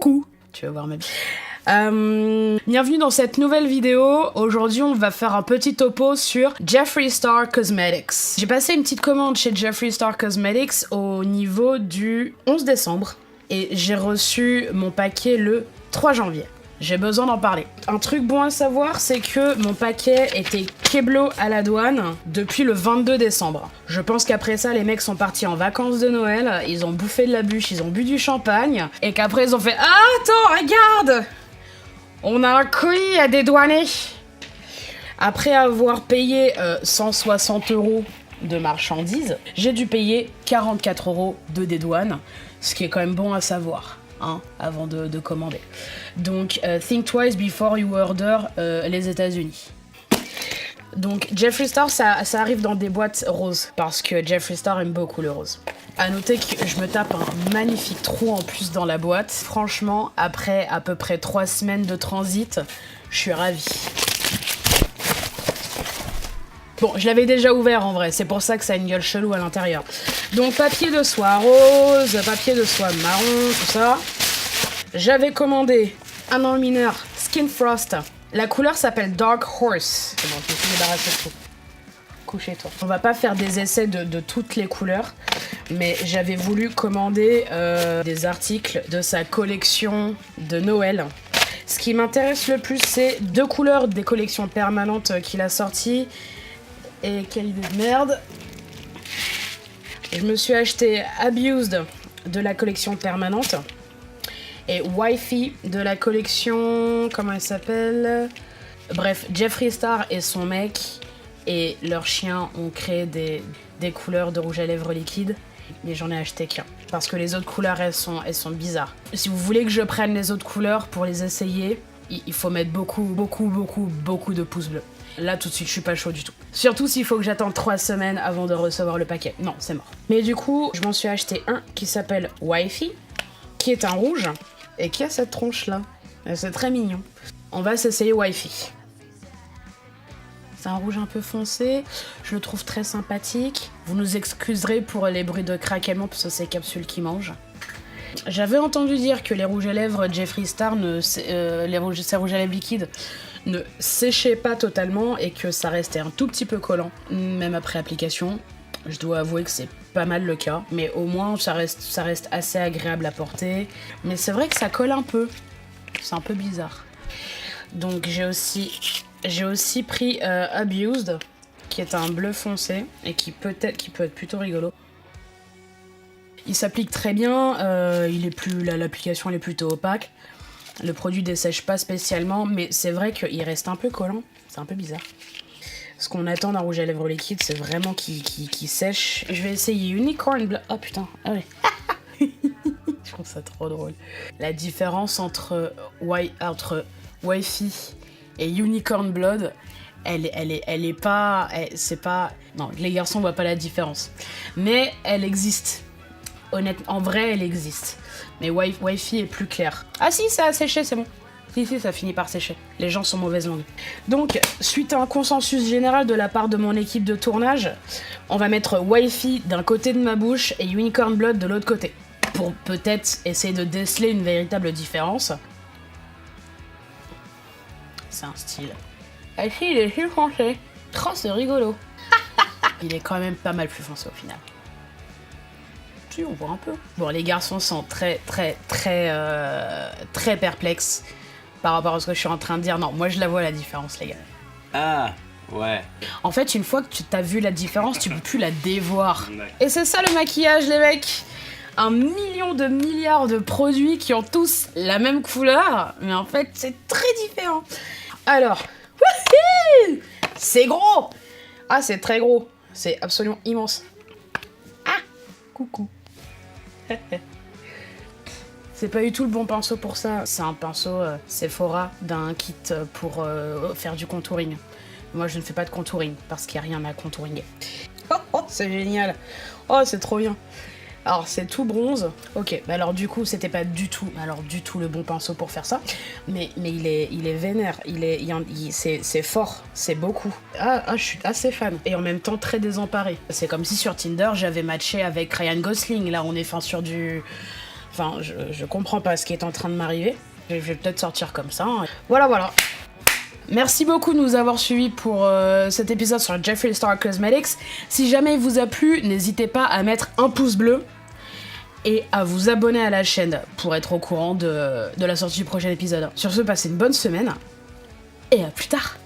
Coucou. Tu vas voir ma vie. Bienvenue dans cette nouvelle vidéo. Aujourd'hui, on va faire un petit topo sur Jeffree Star Cosmetics. J'ai passé une petite commande chez Jeffree Star Cosmetics au niveau du 11 décembre et j'ai reçu mon paquet le 3 janvier. J'ai besoin d'en parler. Un truc bon à savoir, c'est que mon paquet était keblo à la douane depuis le 22 décembre. Je pense qu'après ça, les mecs sont partis en vacances de Noël, ils ont bouffé de la bûche, ils ont bu du champagne, et qu'après ils ont fait « Ah, attends, regarde ! On a un colis à dédouaner !» Après avoir payé 160 € de marchandises, j'ai dû payer 44 € de dédouane, ce qui est quand même bon à savoir. Hein, avant de commander. Donc, think twice before you order les États-Unis. Donc, Jeffree Star, ça arrive dans des boîtes roses, parce que Jeffree Star aime beaucoup le rose. À noter que je me tape un magnifique trou en plus dans la boîte. Franchement, après à peu près 3 semaines de transit, je suis ravie. Bon, je l'avais déjà ouvert en vrai, c'est pour ça que ça a une gueule chelou à l'intérieur. Donc papier de soie rose, papier de soie marron, tout ça. J'avais commandé un enlumineur Skin Frost. La couleur s'appelle Dark Horse. C'est bon, je me suis débarrassée de tout. Couchez-toi. On va pas faire des essais de toutes les couleurs, mais j'avais voulu commander des articles de sa collection de Noël. Ce qui m'intéresse le plus, c'est 2 couleurs des collections permanentes qu'il a sorties. Et quelle idée de merde. Je me suis acheté Abused de la collection permanente et Wifey de la collection... Comment elle s'appelle? Bref, Jeffree Star et son mec et leur chien ont créé des couleurs de rouge à lèvres liquide, mais j'en ai acheté qu'un. Parce que les autres couleurs, elles sont bizarres. Si vous voulez que je prenne les autres couleurs pour les essayer, il faut mettre beaucoup de pouces bleus. Là, tout de suite, je suis pas chaud du tout. Surtout s'il faut que j'attende 3 semaines avant de recevoir le paquet. Non, c'est mort. Mais du coup, je m'en suis acheté un qui s'appelle Wifey, qui est un rouge, et qui a cette tronche-là. C'est très mignon. On va s'essayer Wifey. C'est un rouge un peu foncé, je le trouve très sympathique. Vous nous excuserez pour les bruits de craquement, parce que c'est Capsule qui mange. J'avais entendu dire que les rouges à lèvres Jeffree Star, ces rouges à lèvres liquides, ne séchait pas totalement et que ça restait un tout petit peu collant, même après application. Je dois avouer que c'est pas mal le cas, mais au moins ça reste assez agréable à porter. Mais c'est vrai que ça colle un peu, c'est un peu bizarre. Donc j'ai aussi pris Abused, qui est un bleu foncé et qui peut être plutôt rigolo. Il s'applique très bien, l'application elle est plutôt opaque. Le produit dessèche pas spécialement, mais c'est vrai qu'il reste un peu collant. C'est un peu bizarre. Ce qu'on attend d'un rouge à lèvres liquide, c'est vraiment qu'il sèche. Je vais essayer Unicorn Blood. Oh putain, ah ouais. Je trouve ça trop drôle. La différence entre Wifey et Unicorn Blood, elle est pas... c'est pas... Non, les garçons voient pas la différence. Mais elle existe. Honnêtement, en vrai, elle existe. Mais Wifey est plus clair. Ah si, ça a séché, c'est bon. Si, ça finit par sécher. Les gens sont mauvaises langues. Donc, suite à un consensus général de la part de mon équipe de tournage, on va mettre Wifey d'un côté de ma bouche et Unicorn Blood de l'autre côté. Pour peut-être essayer de déceler une véritable différence. C'est un style. Ah si, il est plus foncé. Oh, c'est rigolo. Il est quand même pas mal plus foncé au final. Si, on voit un peu. Bon, les garçons sont très perplexes par rapport à ce que je suis en train de dire. Non, moi je la vois la différence, les gars. Ah, ouais. En fait, une fois que tu t'as vu la différence, tu peux plus la dévoir. Et c'est ça le maquillage, les mecs. 1 million de milliards de produits qui ont tous la même couleur, mais en fait, c'est très différent. Alors, c'est gros. Ah, c'est très gros. C'est absolument immense. Ah, coucou. C'est pas du tout le bon pinceau pour ça. C'est un pinceau Sephora d'un kit pour faire du contouring. Moi, je ne fais pas de contouring parce qu'il n'y a rien à contouringuer. Oh, c'est génial. Oh, c'est trop bien. Alors, c'est tout bronze. Ok, bah alors du coup, c'était pas du tout le bon pinceau pour faire ça. Mais il est vénère. C'est fort. C'est beaucoup. Ah, je suis assez fan. Et en même temps, très désemparé. C'est comme si sur Tinder, j'avais matché avec Ryan Gosling. Là, on est sur du Enfin, je comprends pas ce qui est en train de m'arriver. Je vais peut-être sortir comme ça. Voilà. Merci beaucoup de nous avoir suivis pour cet épisode sur Jeffree Star Cosmetics. Si jamais il vous a plu, n'hésitez pas à mettre un pouce bleu et à vous abonner à la chaîne pour être au courant de la sortie du prochain épisode. Sur ce, passez une bonne semaine et à plus tard.